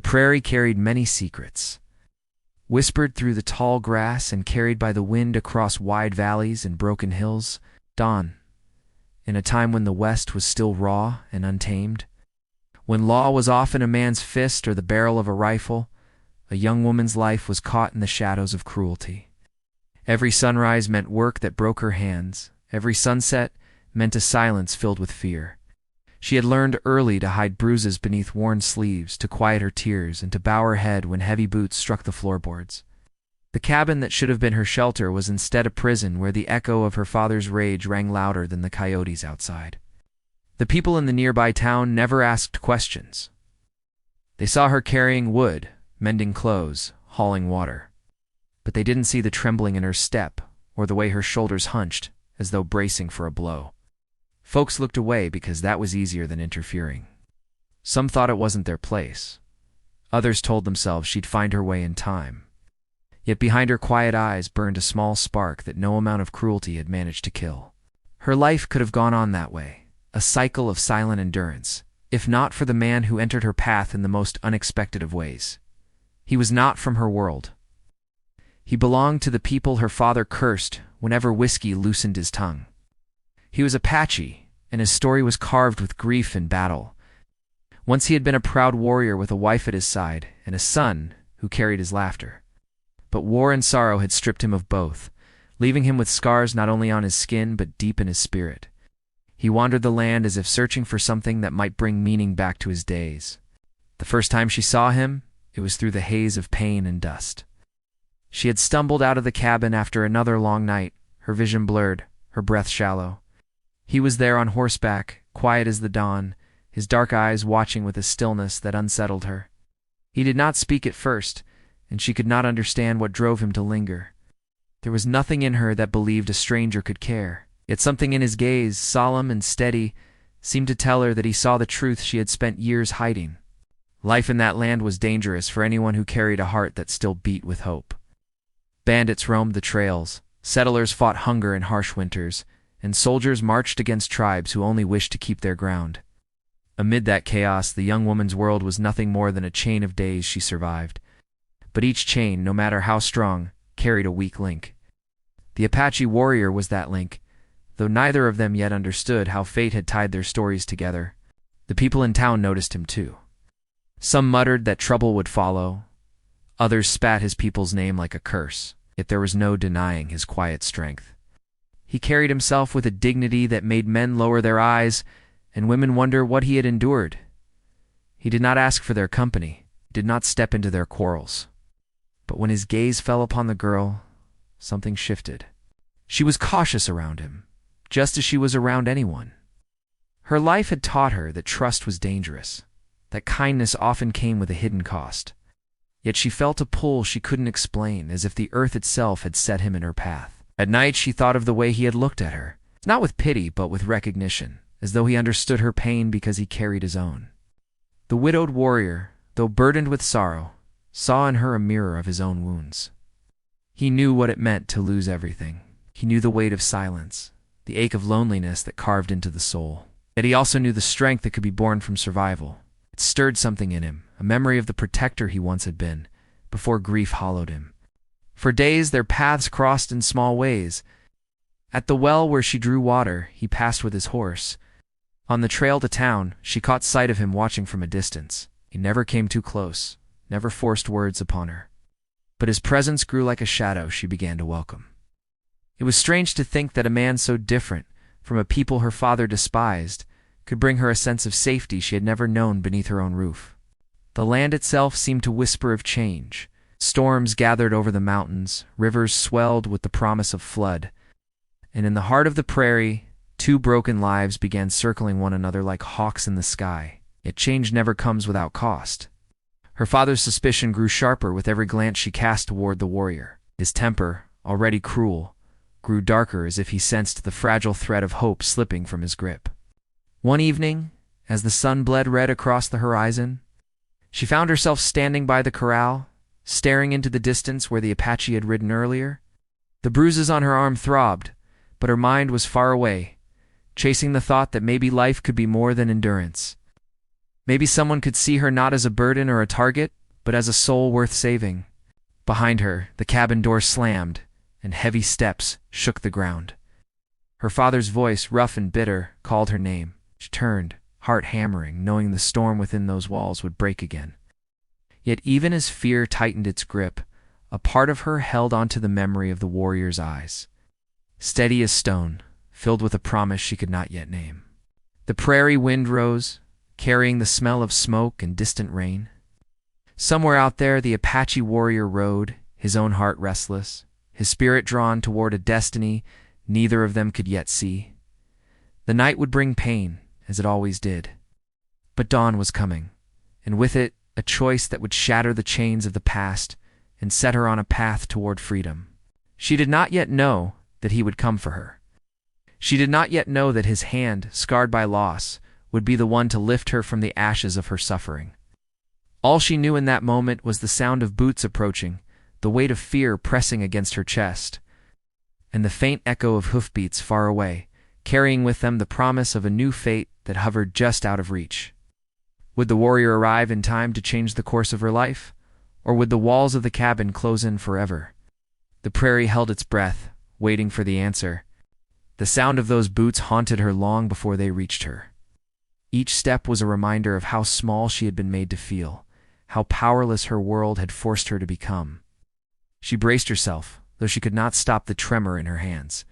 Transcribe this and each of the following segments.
prairie carried many secrets, whispered through the tall grass and carried by the wind across wide valleys and broken hills. Dawn, in a time when the West was still raw and untamed, when law was often a man's fist or the barrel of a rifle, a young woman's life was caught in the shadows of cruelty. Every sunrise meant work that broke her hands. Every sunset meant a silence filled with fear. She had learned early to hide bruises beneath worn sleeves, to quiet her tears, and to bow her head when heavy boots struck the floorboards. The cabin that should have been her shelter was instead a prison where the echo of her father's rage rang louder than the coyotes outside. The people in the nearby town never asked questions. They saw her carrying wood, mending clothes, hauling water. But they didn't see the trembling in her step or the way her shoulders hunched as though bracing for a blow. Folks looked away because that was easier than interfering. Some thought it wasn't their place. Others told themselves she'd find her way in time. Yet behind her quiet eyes burned a small spark that no amount of cruelty had managed to kill. Her life could have gone on that way, a cycle of silent endurance, if not for the man who entered her path in the most unexpected of ways. He was not from her world. He belonged to the people her father cursed whenever whiskey loosened his tongue. He was Apache, and his story was carved with grief and battle. Once he had been a proud warrior with a wife at his side and a son who carried his laughter. But war and sorrow had stripped him of both, leaving him with scars not only on his skin but deep in his spirit. He wandered the land as if searching for something that might bring meaning back to his days. The first time she saw him, it was through the haze of pain and dust. She had stumbled out of the cabin after another long night, her vision blurred, her breath shallow. He was there on horseback, quiet as the dawn, his dark eyes watching with a stillness that unsettled her. He did not speak at first, and she could not understand what drove him to linger. There was nothing in her that believed a stranger could care, yet something in his gaze, solemn and steady, seemed to tell her that he saw the truth she had spent years hiding. Life in that land was dangerous for anyone who carried a heart that still beat with hope. Bandits roamed the trails, settlers fought hunger in harsh winters, and soldiers marched against tribes who only wished to keep their ground. Amid that chaos, the young woman's world was nothing more than a chain of days she survived. But each chain, no matter how strong, carried a weak link. The Apache warrior was that link, though neither of them yet understood how fate had tied their stories together. The people in town noticed him too. Some muttered that trouble would follow. Others spat his people's name like a curse, yet there was no denying his quiet strength. He carried himself with a dignity that made men lower their eyes and women wonder what he had endured. He did not ask for their company, did not step into their quarrels. But when his gaze fell upon the girl, something shifted. She was cautious around him, just as she was around anyone. Her life had taught her that trust was dangerous, that kindness often came with a hidden cost. Yet she felt a pull she couldn't explain, as if the earth itself had set him in her path. At night she thought of the way he had looked at her, not with pity but with recognition, as though he understood her pain because he carried his own. The widowed warrior, though burdened with sorrow, saw in her a mirror of his own wounds. He knew what it meant to lose everything. He knew the weight of silence, the ache of loneliness that carved into the soul. Yet he also knew the strength that could be born from survival. It stirred something in him, a memory of the protector he once had been, before grief hollowed him. For days their paths crossed in small ways. At the well where she drew water, he passed with his horse. On the trail to town, she caught sight of him watching from a distance. He never came too close, never forced words upon her. But his presence grew like a shadow she began to welcome. It was strange to think that a man so different from a people her father despised could bring her a sense of safety she had never known beneath her own roof. The land itself seemed to whisper of change. Storms gathered over the mountains, rivers swelled with the promise of flood, and in the heart of the prairie, two broken lives began circling one another like hawks in the sky. Yet change never comes without cost. Her father's suspicion grew sharper with every glance she cast toward the warrior. His temper, already cruel, grew darker as if he sensed the fragile thread of hope slipping from his grip. One evening, as the sun bled red across the horizon, she found herself standing by the corral, staring into the distance where the Apache had ridden earlier. The bruises on her arm throbbed, but her mind was far away, chasing the thought that maybe life could be more than endurance. Maybe someone could see her not as a burden or a target, but as a soul worth saving. Behind her, the cabin door slammed, and heavy steps shook the ground. Her father's voice, rough and bitter, called her name. She turned, heart hammering, knowing the storm within those walls would break again. Yet even as fear tightened its grip, a part of her held onto the memory of the warrior's eyes. Steady as stone, filled with a promise she could not yet name. The prairie wind rose, carrying the smell of smoke and distant rain. Somewhere out there the Apache warrior rode, his own heart restless, his spirit drawn toward a destiny neither of them could yet see. The night would bring pain, as it always did. But dawn was coming, and with it a choice that would shatter the chains of the past and set her on a path toward freedom. She did not yet know that he would come for her. She did not yet know that his hand, scarred by loss, would be the one to lift her from the ashes of her suffering. All she knew in that moment was the sound of boots approaching, the weight of fear pressing against her chest, and the faint echo of hoofbeats far away, carrying with them the promise of a new fate that hovered just out of reach. Would the warrior arrive in time to change the course of her life, or would the walls of the cabin close in forever? The prairie held its breath, waiting for the answer. The sound of those boots haunted her long before they reached her. Each step was a reminder of how small she had been made to feel, how powerless her world had forced her to become. She braced herself, though she could not stop the tremor in her hands.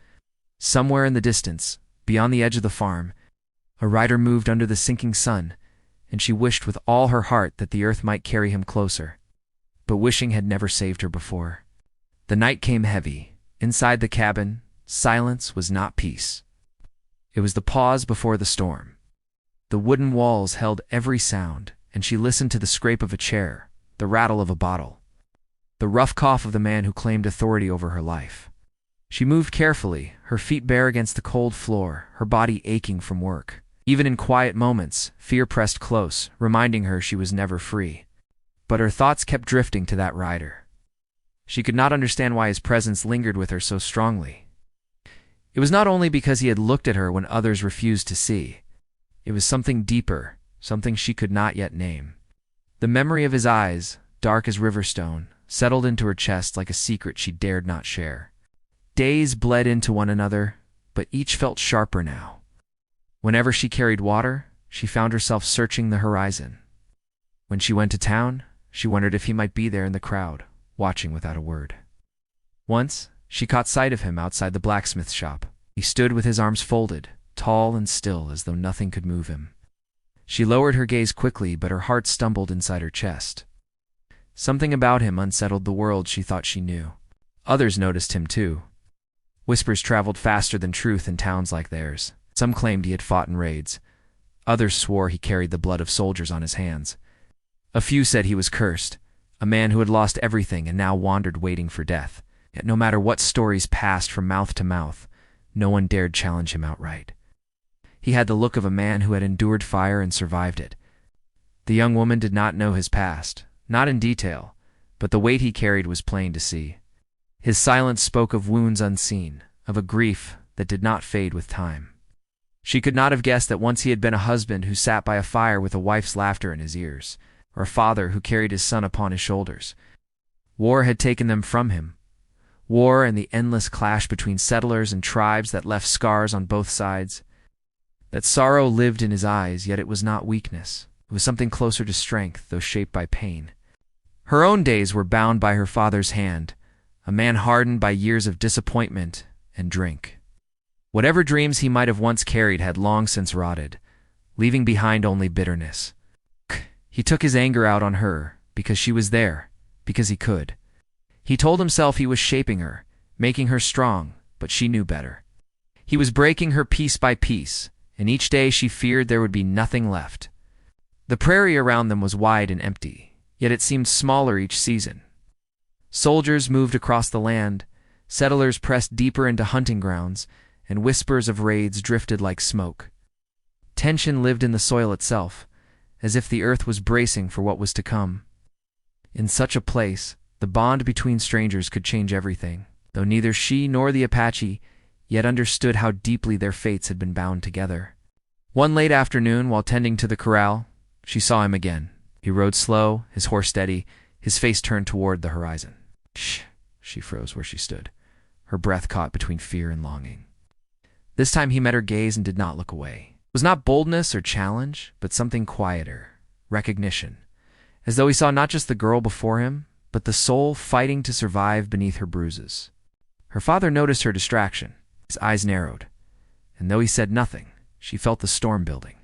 Somewhere in the distance, beyond the edge of the farm, a rider moved under the sinking sun, and she wished with all her heart that the earth might carry him closer. But wishing had never saved her before. The night came heavy. Inside the cabin, silence was not peace. It was the pause before the storm. The wooden walls held every sound, and she listened to the scrape of a chair, the rattle of a bottle, the rough cough of the man who claimed authority over her life. She moved carefully, her feet bare against the cold floor, her body aching from work. Even in quiet moments, fear pressed close, reminding her she was never free. But her thoughts kept drifting to that rider. She could not understand why his presence lingered with her so strongly. It was not only because he had looked at her when others refused to see. It was something deeper, something she could not yet name. The memory of his eyes, dark as riverstone, settled into her chest like a secret she dared not share. Days bled into one another, but each felt sharper now. Whenever she carried water, she found herself searching the horizon. When she went to town, she wondered if he might be there in the crowd, watching without a word. Once, she caught sight of him outside the blacksmith shop. He stood with his arms folded, tall and still as though nothing could move him. She lowered her gaze quickly, but her heart stumbled inside her chest. Something about him unsettled the world she thought she knew. Others noticed him too. Whispers traveled faster than truth in towns like theirs. Some claimed he had fought in raids. Others swore he carried the blood of soldiers on his hands. A few said he was cursed, a man who had lost everything and now wandered waiting for death. Yet no matter what stories passed from mouth to mouth, no one dared challenge him outright. He had the look of a man who had endured fire and survived it. The young woman did not know his past, not in detail, but the weight he carried was plain to see. His silence spoke of wounds unseen, of a grief that did not fade with time. She could not have guessed that once he had been a husband who sat by a fire with a wife's laughter in his ears, or a father who carried his son upon his shoulders. War had taken them from him. War and the endless clash between settlers and tribes that left scars on both sides. That sorrow lived in his eyes, yet it was not weakness. It was something closer to strength, though shaped by pain. Her own days were bound by her father's hand, a man hardened by years of disappointment and drink. Whatever dreams he might have once carried had long since rotted, leaving behind only bitterness. He took his anger out on her, because she was there, because he could. He told himself he was shaping her, making her strong, but she knew better. He was breaking her piece by piece, and each day she feared there would be nothing left. The prairie around them was wide and empty, yet it seemed smaller each season. Soldiers moved across the land, settlers pressed deeper into hunting grounds, and whispers of raids drifted like smoke. Tension lived in the soil itself, as if the earth was bracing for what was to come. In such a place, the bond between strangers could change everything, though neither she nor the Apache yet understood how deeply their fates had been bound together. One late afternoon, while tending to the corral, She saw him again. He rode slow, his horse steady, his face turned toward the horizon. Shh! She froze where she stood, her breath caught between fear and longing. This time he met her gaze and did not look away. It was not boldness or challenge, but something quieter, recognition, as though he saw not just the girl before him, but the soul fighting to survive beneath her bruises. Her father noticed her distraction. His eyes narrowed, and though he said nothing, she felt the storm building.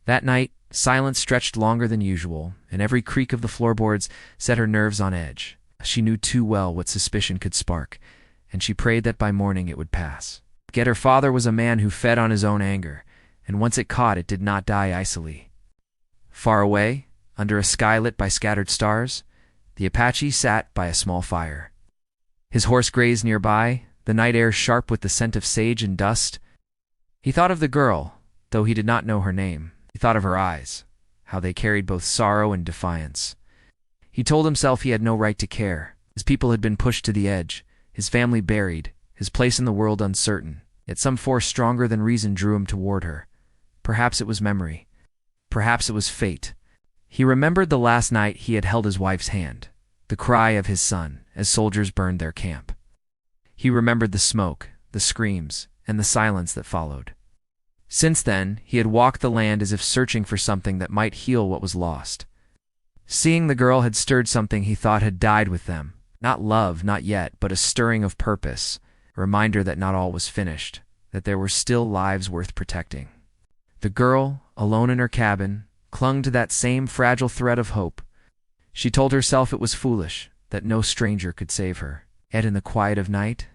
That night, silence stretched longer than usual, and every creak of the floorboards set her nerves on edge. She knew too well what suspicion could spark, and she prayed that by morning it would pass. Yet her father was a man who fed on his own anger, and once it caught, it did not die icily. Far away, under a sky lit by scattered stars, the Apache sat by a small fire. His horse grazed nearby, the night air sharp with the scent of sage and dust. He thought of the girl, though he did not know her name. He thought of her eyes, how they carried both sorrow and defiance. He told himself he had no right to care. His people had been pushed to the edge, his family buried, his place in the world uncertain. Yet some force stronger than reason drew him toward her. Perhaps it was memory. Perhaps it was fate. He remembered the last night he had held his wife's hand, the cry of his son as soldiers burned their camp. He remembered the smoke, the screams, and the silence that followed. Since then, he had walked the land as if searching for something that might heal what was lost. Seeing the girl had stirred something he thought had died with them. Not love, not yet, but a stirring of purpose, a reminder that not all was finished, that there were still lives worth protecting. The girl, alone in her cabin, clung to that same fragile thread of hope. She told herself it was foolish, that no stranger could save her. Yet in the quiet of night,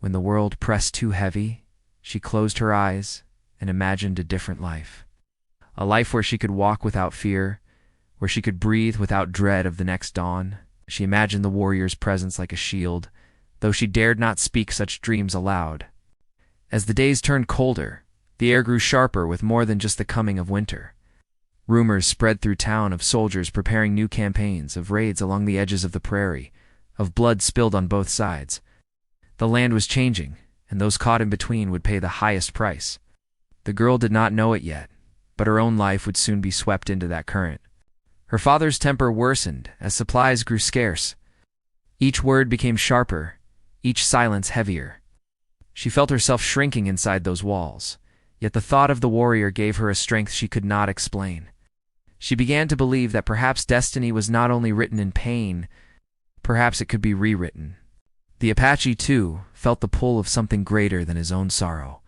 when the world pressed too heavy, she closed her eyes and imagined a different life. A life where she could walk without fear, where she could breathe without dread of the next dawn. She imagined the warrior's presence like a shield, though she dared not speak such dreams aloud. As the days turned colder, the air grew sharper with more than just the coming of winter. Rumors spread through town of soldiers preparing new campaigns, of raids along the edges of the prairie, of blood spilled on both sides. The land was changing, and those caught in between would pay the highest price. The girl did not know it yet, but her own life would soon be swept into that current. Her father's temper worsened as supplies grew scarce. Each word became sharper, each silence heavier. She felt herself shrinking inside those walls, yet the thought of the warrior gave her a strength she could not explain. She began to believe that perhaps destiny was not only written in pain, perhaps it could be rewritten. The Apache, too, felt the pull of something greater than his own sorrow.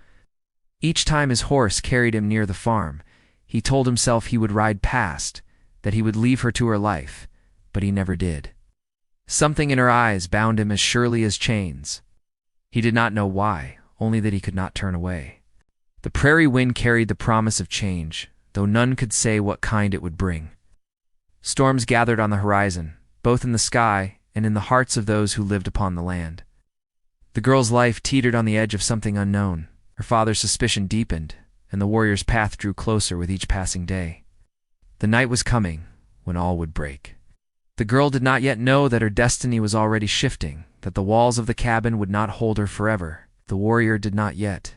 Each time his horse carried him near the farm, he told himself he would ride past, that he would leave her to her life, but he never did. Something in her eyes bound him as surely as chains. He did not know why, only that he could not turn away. The prairie wind carried the promise of change, though none could say what kind it would bring. Storms gathered on the horizon, both in the sky and in the hearts of those who lived upon the land. The girl's life teetered on the edge of something unknown. Her father's suspicion deepened, and the warrior's path drew closer with each passing day. The night was coming, when all would break. The girl did not yet know that her destiny was already shifting, that the walls of the cabin would not hold her forever. The warrior did not yet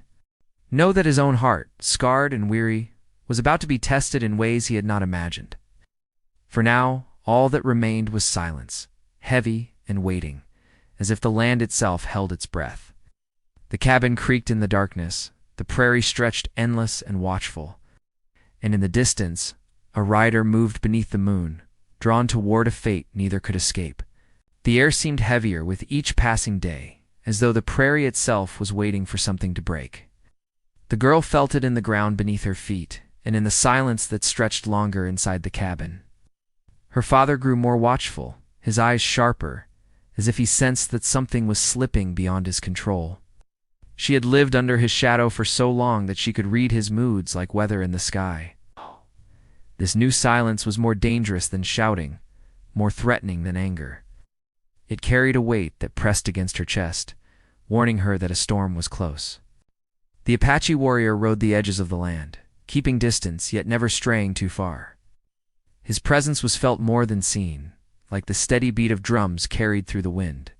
know that his own heart, scarred and weary, was about to be tested in ways he had not imagined. For now, all that remained was silence, heavy and waiting, as if the land itself held its breath. The cabin creaked in the darkness, the prairie stretched endless and watchful, and in the distance, a rider moved beneath the moon, drawn toward a fate neither could escape. The air seemed heavier with each passing day, as though the prairie itself was waiting for something to break. The girl felt it in the ground beneath her feet, and in the silence that stretched longer inside the cabin. Her father grew more watchful, his eyes sharper, as if he sensed that something was slipping beyond his control. She had lived under his shadow for so long that she could read his moods like weather in the sky. This new silence was more dangerous than shouting, more threatening than anger. It carried a weight that pressed against her chest, warning her that a storm was close. The Apache warrior rode the edges of the land, keeping distance yet never straying too far. His presence was felt more than seen, like the steady beat of drums carried through the wind.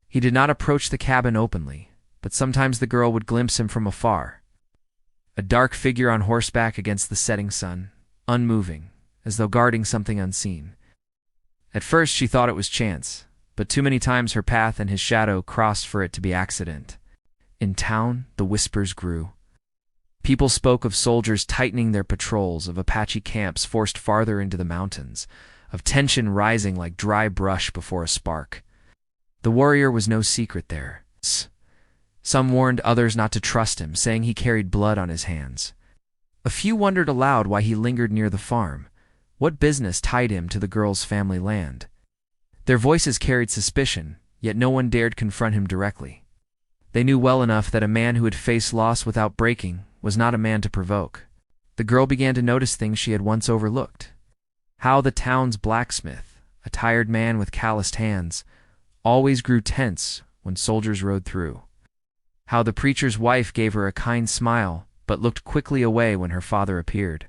He did not approach the cabin openly, but sometimes the girl would glimpse him from afar. A dark figure on horseback against the setting sun, unmoving, as though guarding something unseen. At first she thought it was chance, but too many times her path and his shadow crossed for it to be accident. In town, the whispers grew. People spoke of soldiers tightening their patrols, of Apache camps forced farther into the mountains, of tension rising like dry brush before a spark. The warrior was no secret there. Some warned others not to trust him, saying he carried blood on his hands. A few wondered aloud why he lingered near the farm. What business tied him to the girl's family land? Their voices carried suspicion, yet no one dared confront him directly. They knew well enough that a man who had faced loss without breaking was not a man to provoke. The girl began to notice things she had once overlooked. How the town's blacksmith, a tired man with calloused hands, always grew tense when soldiers rode through. How the preacher's wife gave her a kind smile, but looked quickly away when her father appeared.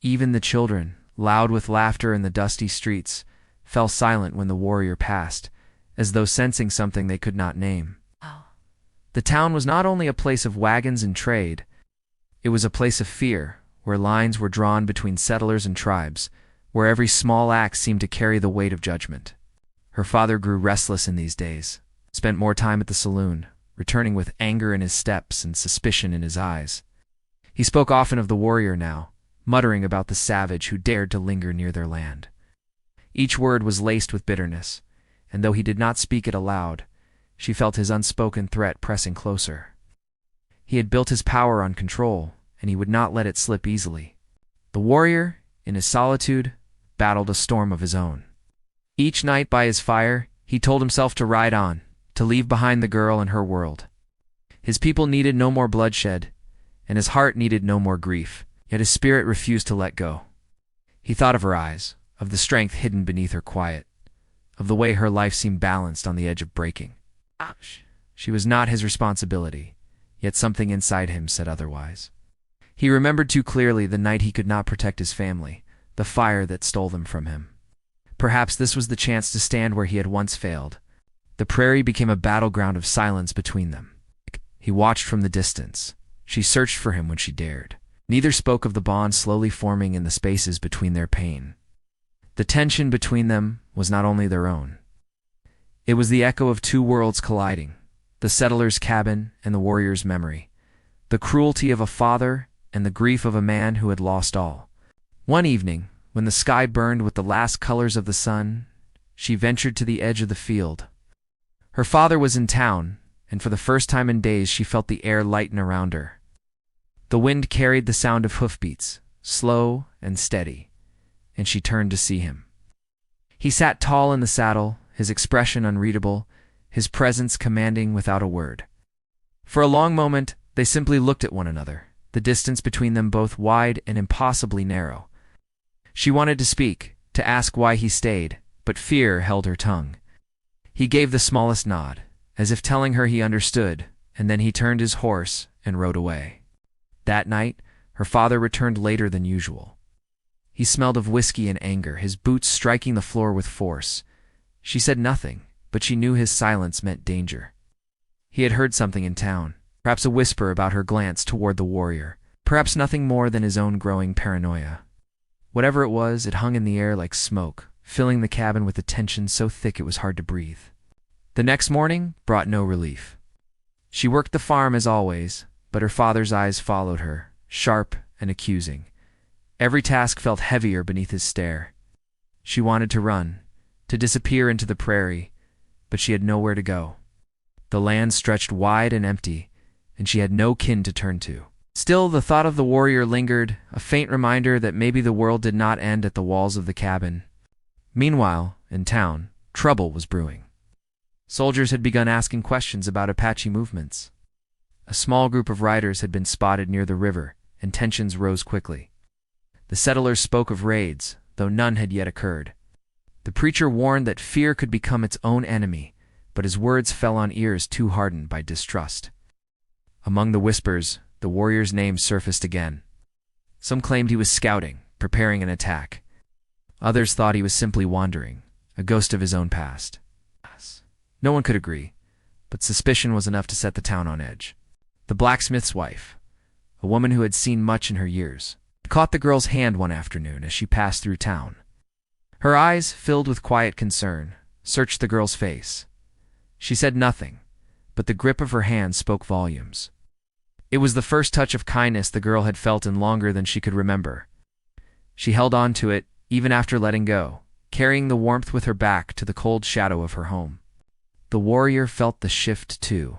Even the children, loud with laughter in the dusty streets, fell silent when the warrior passed, as though sensing something they could not name. The town was not only a place of wagons and trade, it was a place of fear, where lines were drawn between settlers and tribes, where every small act seemed to carry the weight of judgment. Her father grew restless in these days, spent more time at the saloon, returning with anger in his steps and suspicion in his eyes. He spoke often of the warrior now, muttering about the savage who dared to linger near their land. Each word was laced with bitterness, and though he did not speak it aloud, she felt his unspoken threat pressing closer. He had built his power on control, and he would not let it slip easily. The warrior, in his solitude, battled a storm of his own. Each night by his fire, he told himself to ride on, to leave behind the girl and her world. His people needed no more bloodshed, and his heart needed no more grief, yet his spirit refused to let go. He thought of her eyes, of the strength hidden beneath her quiet, of the way her life seemed balanced on the edge of breaking. She was not his responsibility, yet something inside him said otherwise. He remembered too clearly the night he could not protect his family, the fire that stole them from him. Perhaps this was the chance to stand where he had once failed. The prairie became a battleground of silence between them. He watched from the distance. She searched for him when she dared. Neither spoke of the bond slowly forming in the spaces between their pain. The tension between them was not only their own. It was the echo of two worlds colliding, the settler's cabin and the warrior's memory, the cruelty of a father and the grief of a man who had lost all. One evening, when the sky burned with the last colors of the sun, she ventured to the edge of the field. Her father was in town, and for the first time in days she felt the air lighten around her. The wind carried the sound of hoofbeats, slow and steady, and she turned to see him. He sat tall in the saddle, his expression unreadable, his presence commanding without a word. For a long moment, they simply looked at one another, the distance between them both wide and impossibly narrow. She wanted to speak, to ask why he stayed, but fear held her tongue. He gave the smallest nod, as if telling her he understood, and then he turned his horse and rode away. That night, her father returned later than usual. He smelled of whiskey and anger, his boots striking the floor with force. She said nothing, but she knew his silence meant danger. He had heard something in town, perhaps a whisper about her glance toward the warrior, perhaps nothing more than his own growing paranoia. Whatever it was, it hung in the air like smoke, filling the cabin with a tension so thick it was hard to breathe. The next morning brought no relief. She worked the farm as always, but her father's eyes followed her, sharp and accusing. Every task felt heavier beneath his stare. She wanted to run, to disappear into the prairie, but she had nowhere to go. The land stretched wide and empty, and she had no kin to turn to. Still, the thought of the warrior lingered, a faint reminder that maybe the world did not end at the walls of the cabin. Meanwhile, in town, trouble was brewing. Soldiers had begun asking questions about Apache movements. A small group of riders had been spotted near the river, and tensions rose quickly. The settlers spoke of raids, though none had yet occurred. The preacher warned that fear could become its own enemy, but his words fell on ears too hardened by distrust. Among the whispers, the warrior's name surfaced again. Some claimed he was scouting, preparing an attack. Others thought he was simply wandering, a ghost of his own past. No one could agree, but suspicion was enough to set the town on edge. The blacksmith's wife, a woman who had seen much in her years, caught the girl's hand one afternoon as she passed through town. Her eyes, filled with quiet concern, searched the girl's face. She said nothing, but the grip of her hand spoke volumes. It was the first touch of kindness the girl had felt in longer than she could remember. She held on to it, even after letting go, carrying the warmth with her back to the cold shadow of her home. The warrior felt the shift too.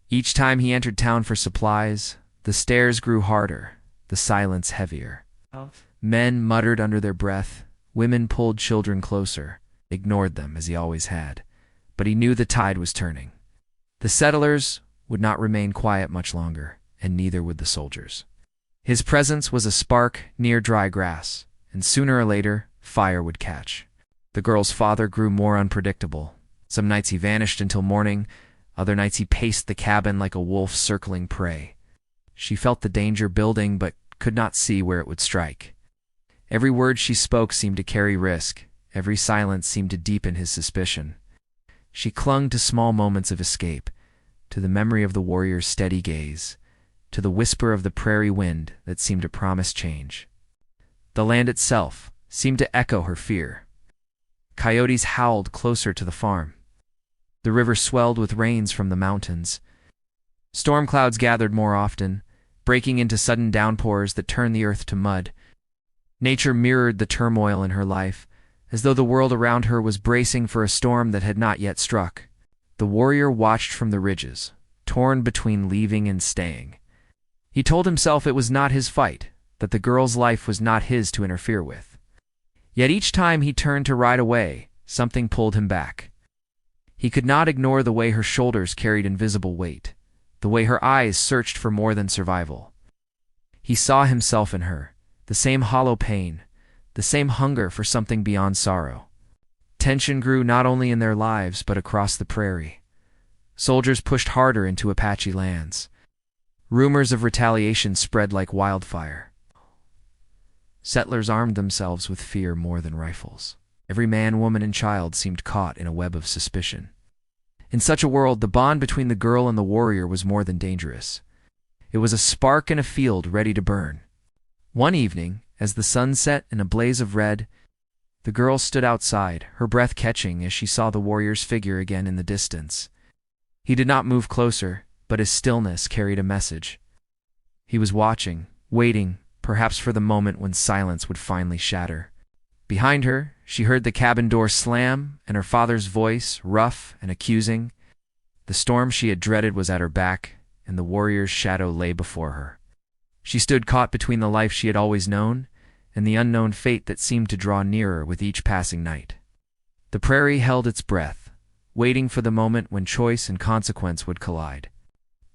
Each time he entered town for supplies, the stares grew harder, the silence heavier. Men muttered under their breath, women pulled children closer, ignored them as he always had. But he knew the tide was turning. The settlers would not remain quiet much longer, and neither would the soldiers. His presence was a spark near dry grass, and sooner or later, fire would catch. The girl's father grew more unpredictable. Some nights he vanished until morning, other nights he paced the cabin like a wolf circling prey. She felt the danger building but could not see where it would strike. Every word she spoke seemed to carry risk, every silence seemed to deepen his suspicion. She clung to small moments of escape, to the memory of the warrior's steady gaze, to the whisper of the prairie wind that seemed to promise change. The land itself seemed to echo her fear. Coyotes howled closer to the farm. The river swelled with rains from the mountains. Storm clouds gathered more often, breaking into sudden downpours that turned the earth to mud. Nature mirrored the turmoil in her life, as though the world around her was bracing for a storm that had not yet struck. The warrior watched from the ridges, torn between leaving and staying. He told himself it was not his fight, that the girl's life was not his to interfere with. Yet each time he turned to ride away, something pulled him back. He could not ignore the way her shoulders carried invisible weight, the way her eyes searched for more than survival. He saw himself in her, the same hollow pain, the same hunger for something beyond sorrow. Tension grew not only in their lives but across the prairie. Soldiers pushed harder into Apache lands. Rumors of retaliation spread like wildfire. Settlers armed themselves with fear more than rifles. Every man, woman, and child seemed caught in a web of suspicion. In such a world, the bond between the girl and the warrior was more than dangerous. It was a spark in a field ready to burn. One evening, as the sun set in a blaze of red, the girl stood outside, her breath catching as she saw the warrior's figure again in the distance. He did not move closer, but his stillness carried a message. He was watching, waiting, perhaps for the moment when silence would finally shatter. Behind her, she heard the cabin door slam and her father's voice, rough and accusing. The storm she had dreaded was at her back, and the warrior's shadow lay before her. She stood caught between the life she had always known and the unknown fate that seemed to draw nearer with each passing night. The prairie held its breath, waiting for the moment when choice and consequence would collide.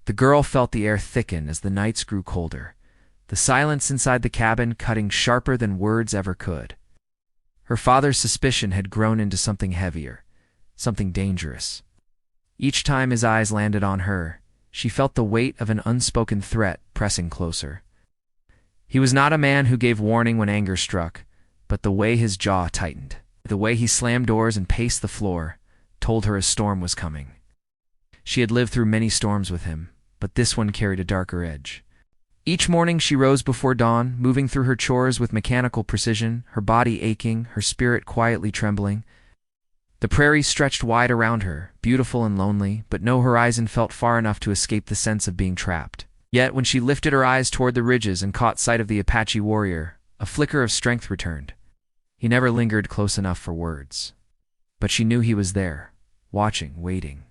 The girl felt the air thicken as the nights grew colder, the silence inside the cabin cutting sharper than words ever could. Her father's suspicion had grown into something heavier, something dangerous. Each time his eyes landed on her, she felt the weight of an unspoken threat pressing closer. He was not a man who gave warning when anger struck, but the way his jaw tightened, the way he slammed doors and paced the floor, told her a storm was coming. She had lived through many storms with him, but this one carried a darker edge. Each morning she rose before dawn, moving through her chores with mechanical precision, her body aching, her spirit quietly trembling. The prairie stretched wide around her, beautiful and lonely, but no horizon felt far enough to escape the sense of being trapped. Yet when she lifted her eyes toward the ridges and caught sight of the Apache warrior, a flicker of strength returned. He never lingered close enough for words. But she knew he was there, watching, waiting.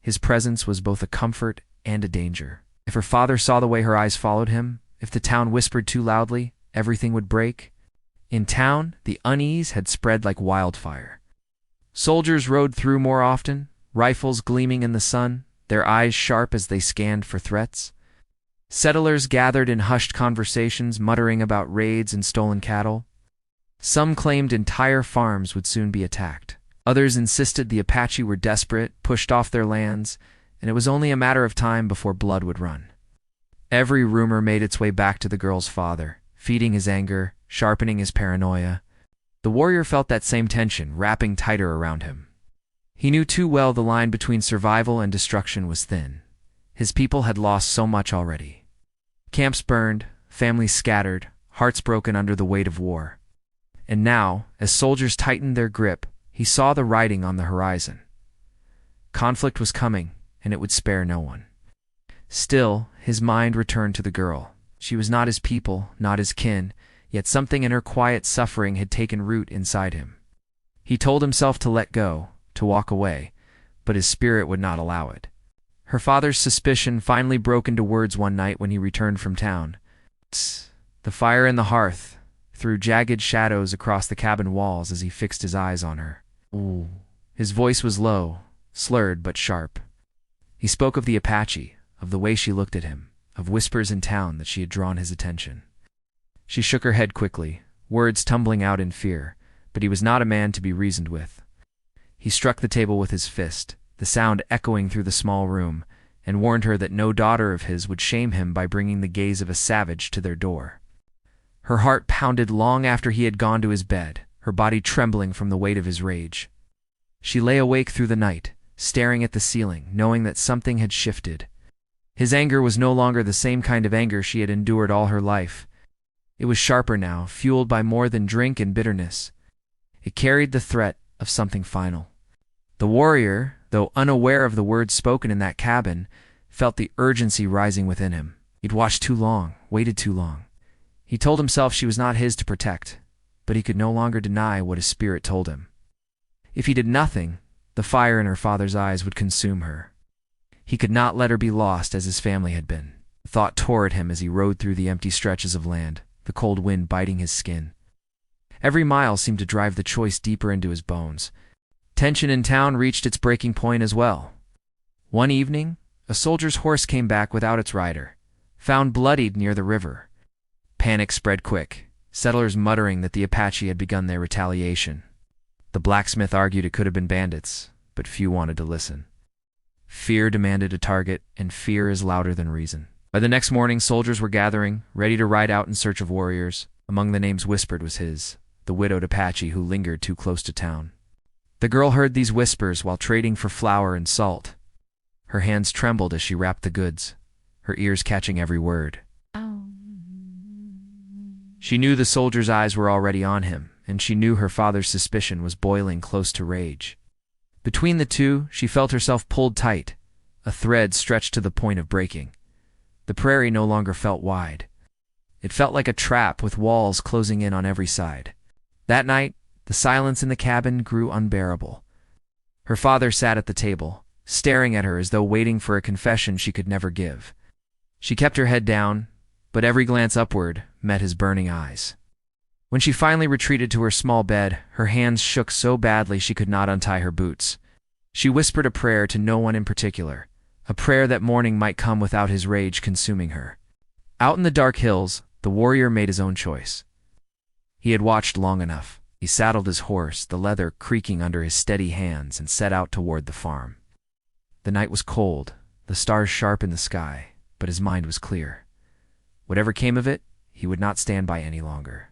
His presence was both a comfort and a danger. If her father saw the way her eyes followed him, if the town whispered too loudly, everything would break. In town, the unease had spread like wildfire. Soldiers rode through more often, rifles gleaming in the sun, their eyes sharp as they scanned for threats. Settlers gathered in hushed conversations, muttering about raids and stolen cattle. Some claimed entire farms would soon be attacked. Others insisted the Apache were desperate, pushed off their lands, and it was only a matter of time before blood would run. Every rumor made its way back to the girl's father, feeding his anger, sharpening his paranoia. The warrior felt that same tension wrapping tighter around him. He knew too well the line between survival and destruction was thin. His people had lost so much already. Camps burned, families scattered, hearts broken under the weight of war. And now, as soldiers tightened their grip, he saw the writing on the horizon. Conflict was coming, and it would spare no one. Still, his mind returned to the girl. She was not his people, not his kin, yet something in her quiet suffering had taken root inside him. He told himself to let go, to walk away, but his spirit would not allow it. Her father's suspicion finally broke into words one night when he returned from town. Tss. The fire in the hearth threw jagged shadows across the cabin walls as he fixed his eyes on her. Ooh. His voice was low, slurred but sharp. He spoke of the Apache, of the way she looked at him, of whispers in town that she had drawn his attention. She shook her head quickly, words tumbling out in fear, but he was not a man to be reasoned with. He struck the table with his fist, the sound echoing through the small room, and warned her that no daughter of his would shame him by bringing the gaze of a savage to their door. Her heart pounded long after he had gone to his bed, her body trembling from the weight of his rage. She lay awake through the night, staring at the ceiling, knowing that something had shifted. His anger was no longer the same kind of anger she had endured all her life. It was sharper now, fueled by more than drink and bitterness. It carried the threat of something final. The warrior, though unaware of the words spoken in that cabin, felt the urgency rising within him. He'd watched too long, waited too long. He told himself she was not his to protect, but he could no longer deny what his spirit told him. If he did nothing, the fire in her father's eyes would consume her. He could not let her be lost as his family had been. The thought tore at him as he rode through the empty stretches of land, the cold wind biting his skin. Every mile seemed to drive the choice deeper into his bones. Tension in town reached its breaking point as well. One evening, a soldier's horse came back without its rider, found bloodied near the river. Panic spread quick, settlers muttering that the Apache had begun their retaliation. The blacksmith argued it could have been bandits, but few wanted to listen. Fear demanded a target, and fear is louder than reason. By the next morning, soldiers were gathering, ready to ride out in search of warriors. Among the names whispered was his, the widowed Apache who lingered too close to town. The girl heard these whispers while trading for flour and salt. Her hands trembled as she wrapped the goods, her ears catching every word. She knew the soldier's eyes were already on him, and she knew her father's suspicion was boiling close to rage. Between the two, she felt herself pulled tight, a thread stretched to the point of breaking. The prairie no longer felt wide. It felt like a trap with walls closing in on every side. That night, the silence in the cabin grew unbearable. Her father sat at the table, staring at her as though waiting for a confession she could never give. She kept her head down, but every glance upward met his burning eyes. When she finally retreated to her small bed, her hands shook so badly she could not untie her boots. She whispered a prayer to no one in particular, a prayer that morning might come without his rage consuming her. Out in the dark hills, the warrior made his own choice. He had watched long enough. He saddled his horse, the leather creaking under his steady hands, and set out toward the farm. The night was cold, the stars sharp in the sky, but his mind was clear. Whatever came of it, he would not stand by any longer.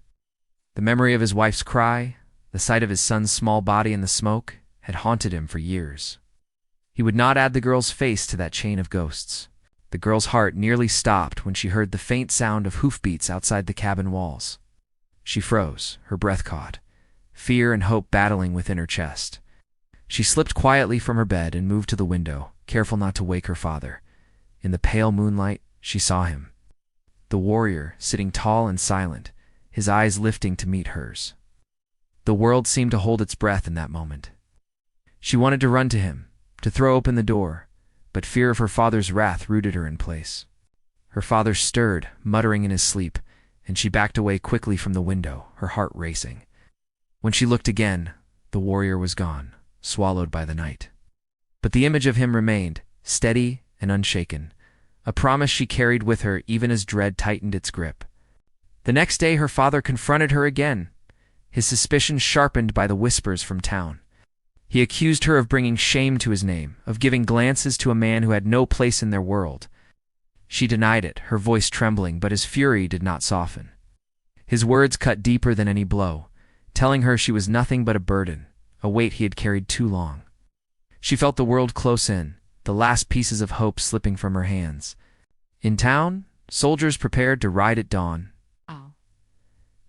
The memory of his wife's cry, the sight of his son's small body in the smoke, had haunted him for years. He would not add the girl's face to that chain of ghosts. The girl's heart nearly stopped when she heard the faint sound of hoofbeats outside the cabin walls. She froze, her breath caught, fear and hope battling within her chest. She slipped quietly from her bed and moved to the window, careful not to wake her father. In the pale moonlight, she saw him. The warrior, sitting tall and silent, his eyes lifting to meet hers. The world seemed to hold its breath in that moment. She wanted to run to him, to throw open the door, but fear of her father's wrath rooted her in place. Her father stirred, muttering in his sleep, and she backed away quickly from the window, her heart racing. When she looked again, the warrior was gone, swallowed by the night. But the image of him remained, steady and unshaken, a promise she carried with her even as dread tightened its grip. The next day her father confronted her again, his suspicions sharpened by the whispers from town. He accused her of bringing shame to his name, of giving glances to a man who had no place in their world. She denied it, her voice trembling, but his fury did not soften. His words cut deeper than any blow, telling her she was nothing but a burden, a weight he had carried too long. She felt the world close in, the last pieces of hope slipping from her hands. In town, soldiers prepared to ride at dawn.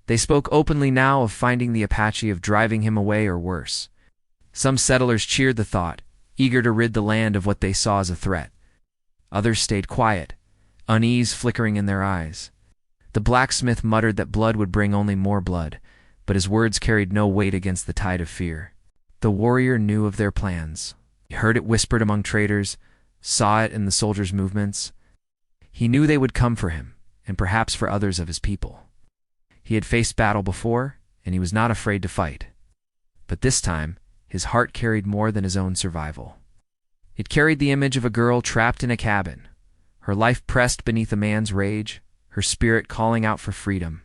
They spoke openly now of finding the Apache, of driving him away or worse. Some settlers cheered the thought, eager to rid the land of what they saw as a threat. Others stayed quiet, unease flickering in their eyes. The blacksmith muttered that blood would bring only more blood, but his words carried no weight against the tide of fear. The warrior knew of their plans. He heard it whispered among traders, saw it in the soldiers' movements. He knew they would come for him, and perhaps for others of his people. He had faced battle before, and he was not afraid to fight. But this time, his heart carried more than his own survival. It carried the image of a girl trapped in a cabin, her life pressed beneath a man's rage, her spirit calling out for freedom.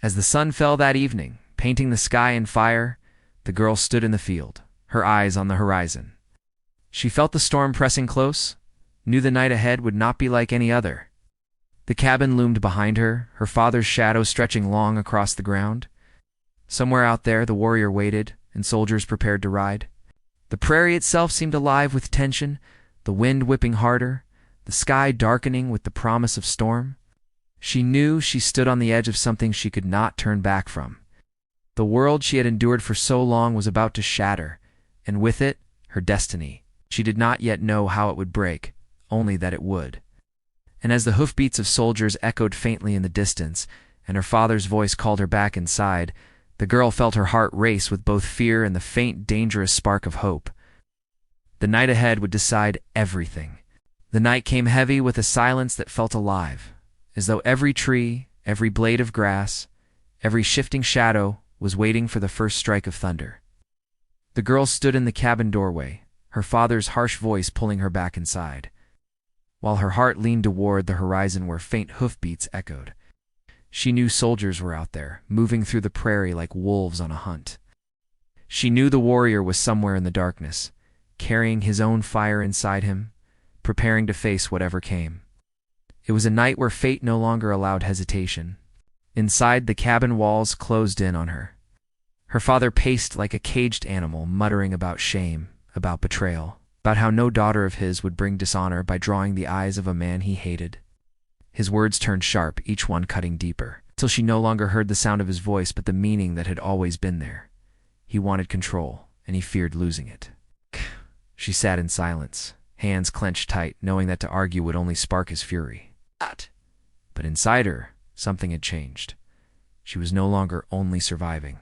As the sun fell that evening, painting the sky in fire, the girl stood in the field, her eyes on the horizon. She felt the storm pressing close, knew the night ahead would not be like any other. The cabin loomed behind her, her father's shadow stretching long across the ground. Somewhere out there, the warrior waited, and soldiers prepared to ride. The prairie itself seemed alive with tension, the wind whipping harder, the sky darkening with the promise of storm. She knew she stood on the edge of something she could not turn back from. The world she had endured for so long was about to shatter, and with it, her destiny. She did not yet know how it would break, only that it would. And as the hoofbeats of soldiers echoed faintly in the distance, and her father's voice called her back inside, the girl felt her heart race with both fear and the faint, dangerous spark of hope. The night ahead would decide everything. The night came heavy with a silence that felt alive, as though every tree, every blade of grass, every shifting shadow was waiting for the first strike of thunder. The girl stood in the cabin doorway, her father's harsh voice pulling her back inside, while her heart leaned toward the horizon where faint hoofbeats echoed. She knew soldiers were out there, moving through the prairie like wolves on a hunt. She knew the warrior was somewhere in the darkness, carrying his own fire inside him, preparing to face whatever came. It was a night where fate no longer allowed hesitation. Inside, the cabin walls closed in on her. Her father paced like a caged animal, muttering about shame, about betrayal, about how no daughter of his would bring dishonor by drawing the eyes of a man he hated. His words turned sharp, each one cutting deeper, till she no longer heard the sound of his voice but the meaning that had always been there. He wanted control, and he feared losing it. She sat in silence, hands clenched tight, knowing that to argue would only spark his fury. But inside her, something had changed. She was no longer only surviving.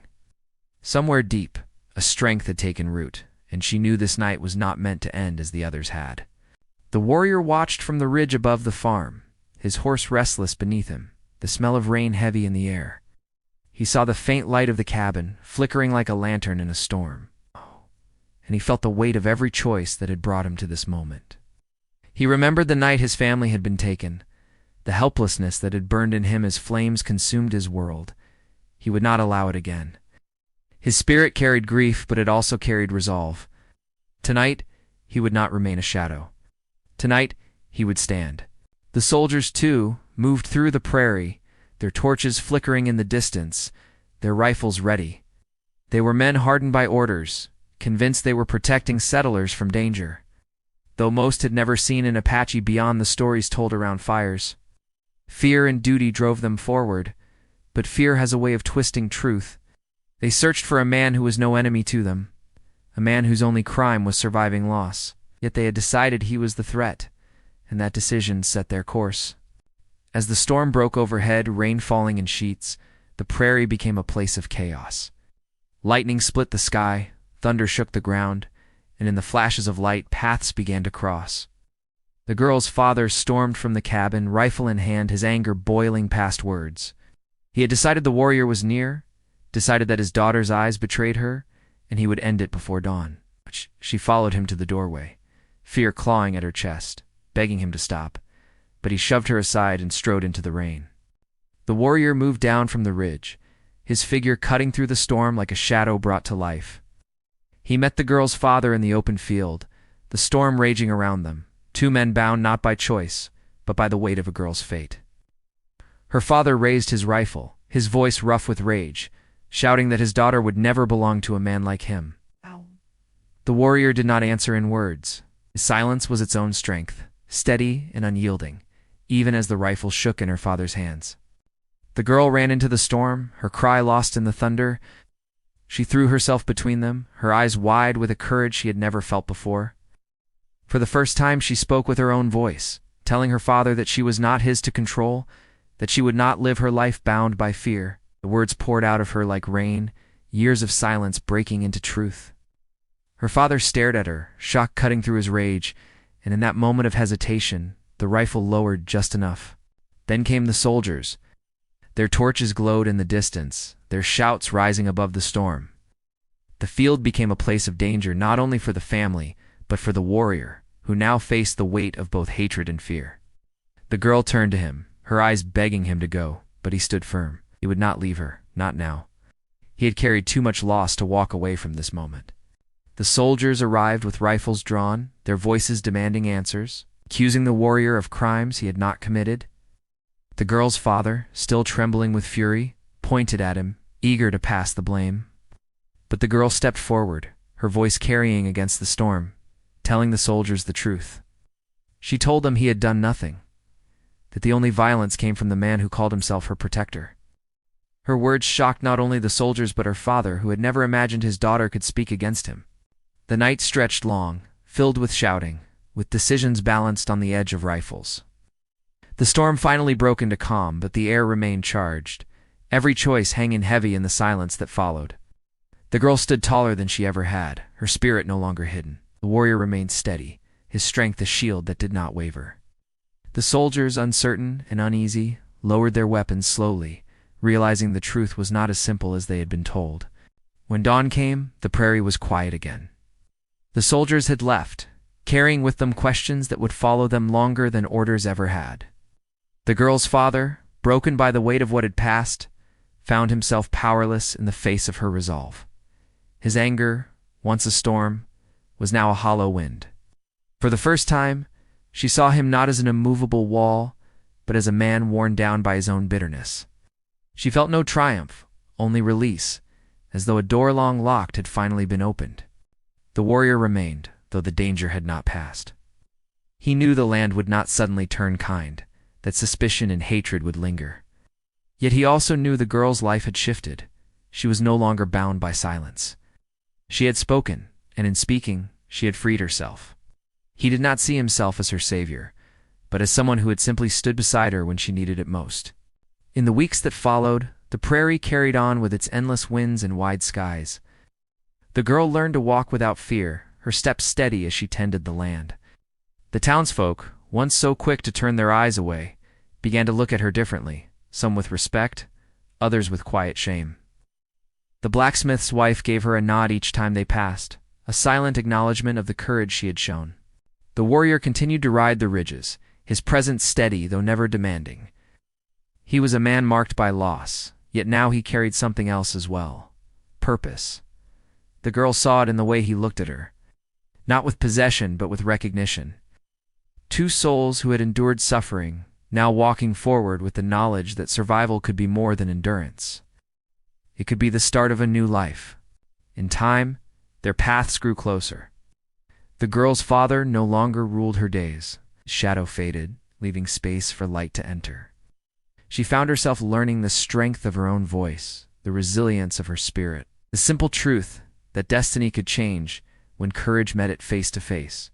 Somewhere deep, a strength had taken root, and she knew this night was not meant to end as the others had. The warrior watched from the ridge above the farm, his horse restless beneath him, the smell of rain heavy in the air. He saw the faint light of the cabin, flickering like a lantern in a storm. And he felt the weight of every choice that had brought him to this moment. He remembered the night his family had been taken, the helplessness that had burned in him as flames consumed his world. He would not allow it again. His spirit carried grief, but it also carried resolve. Tonight, he would not remain a shadow. Tonight, he would stand. The soldiers, too, moved through the prairie, their torches flickering in the distance, their rifles ready. They were men hardened by orders, convinced they were protecting settlers from danger. Though most had never seen an Apache beyond the stories told around fires. Fear and duty drove them forward, but fear has a way of twisting truth. They searched for a man who was no enemy to them, a man whose only crime was surviving loss. Yet they had decided he was the threat, and that decision set their course. As the storm broke overhead, rain falling in sheets, the prairie became a place of chaos. Lightning split the sky, thunder shook the ground, and in the flashes of light, paths began to cross. The girl's father stormed from the cabin, rifle in hand, his anger boiling past words. He had decided the warrior was near, decided that his daughter's eyes betrayed her, and he would end it before dawn. She followed him to the doorway, fear clawing at her chest, begging him to stop, but he shoved her aside and strode into the rain. The warrior moved down from the ridge, his figure cutting through the storm like a shadow brought to life. He met the girl's father in the open field, the storm raging around them, two men bound not by choice, but by the weight of a girl's fate. Her father raised his rifle, his voice rough with rage, shouting that his daughter would never belong to a man like him. Ow. The warrior did not answer in words. His silence was its own strength, steady and unyielding, even as the rifle shook in her father's hands. The girl ran into the storm, her cry lost in the thunder. She threw herself between them, her eyes wide with a courage she had never felt before. For the first time she spoke with her own voice, telling her father that she was not his to control, that she would not live her life bound by fear. The words poured out of her like rain, years of silence breaking into truth. Her father stared at her, shock cutting through his rage, and in that moment of hesitation, the rifle lowered just enough. Then came the soldiers. Their torches glowed in the distance, their shouts rising above the storm. The field became a place of danger not only for the family, but for the warrior, who now faced the weight of both hatred and fear. The girl turned to him, her eyes begging him to go, but he stood firm. He would not leave her, not now. He had carried too much loss to walk away from this moment. The soldiers arrived with rifles drawn, their voices demanding answers, accusing the warrior of crimes he had not committed. The girl's father, still trembling with fury, pointed at him, eager to pass the blame. But the girl stepped forward, her voice carrying against the storm, telling the soldiers the truth. She told them he had done nothing, that the only violence came from the man who called himself her protector. Her words shocked not only the soldiers but her father, who had never imagined his daughter could speak against him. The night stretched long, filled with shouting, with decisions balanced on the edge of rifles. The storm finally broke into calm, but the air remained charged, every choice hanging heavy in the silence that followed. The girl stood taller than she ever had, her spirit no longer hidden. The warrior remained steady, his strength a shield that did not waver. The soldiers, uncertain and uneasy, lowered their weapons slowly, realizing the truth was not as simple as they had been told. When dawn came, the prairie was quiet again. The soldiers had left, carrying with them questions that would follow them longer than orders ever had. The girl's father, broken by the weight of what had passed, found himself powerless in the face of her resolve. His anger, once a storm, was now a hollow wind. For the first time, she saw him not as an immovable wall, but as a man worn down by his own bitterness. She felt no triumph, only release, as though a door long locked had finally been opened. The warrior remained, though the danger had not passed. He knew the land would not suddenly turn kind, that suspicion and hatred would linger. Yet he also knew the girl's life had shifted. She was no longer bound by silence. She had spoken, and in speaking, she had freed herself. He did not see himself as her savior, but as someone who had simply stood beside her when she needed it most. In the weeks that followed, the prairie carried on with its endless winds and wide skies. The girl learned to walk without fear, her steps steady as she tended the land. The townsfolk, once so quick to turn their eyes away, began to look at her differently, some with respect, others with quiet shame. The blacksmith's wife gave her a nod each time they passed, a silent acknowledgement of the courage she had shown. The warrior continued to ride the ridges, his presence steady though never demanding. He was a man marked by loss, yet now he carried something else as well: purpose. The girl saw it in the way he looked at her, not with possession but with recognition. Two souls who had endured suffering, now walking forward with the knowledge that survival could be more than endurance. It could be the start of a new life. In time, their paths grew closer. The girl's father no longer ruled her days. His shadow faded, leaving space for light to enter. She found herself learning the strength of her own voice, the resilience of her spirit, the simple truth that destiny could change when courage met it face to face.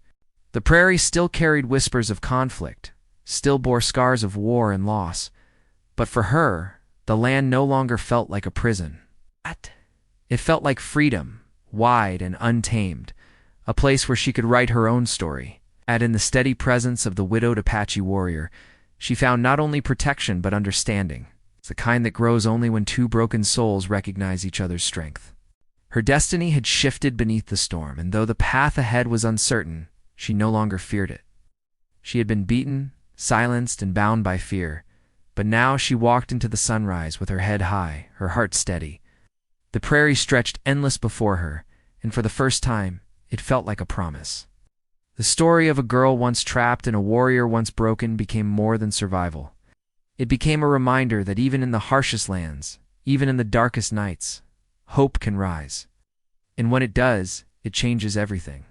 The prairie still carried whispers of conflict, still bore scars of war and loss, but for her, the land no longer felt like a prison. It felt like freedom, wide and untamed, a place where she could write her own story. And in the steady presence of the widowed Apache warrior, she found not only protection but understanding. It's the kind that grows only when two broken souls recognize each other's strength. Her destiny had shifted beneath the storm, and though the path ahead was uncertain, she no longer feared it. She had been beaten, silenced, and bound by fear, but now she walked into the sunrise with her head high, her heart steady. The prairie stretched endless before her, and for the first time, it felt like a promise. The story of a girl once trapped and a warrior once broken became more than survival. It became a reminder that even in the harshest lands, even in the darkest nights, hope can rise. And when it does, it changes everything.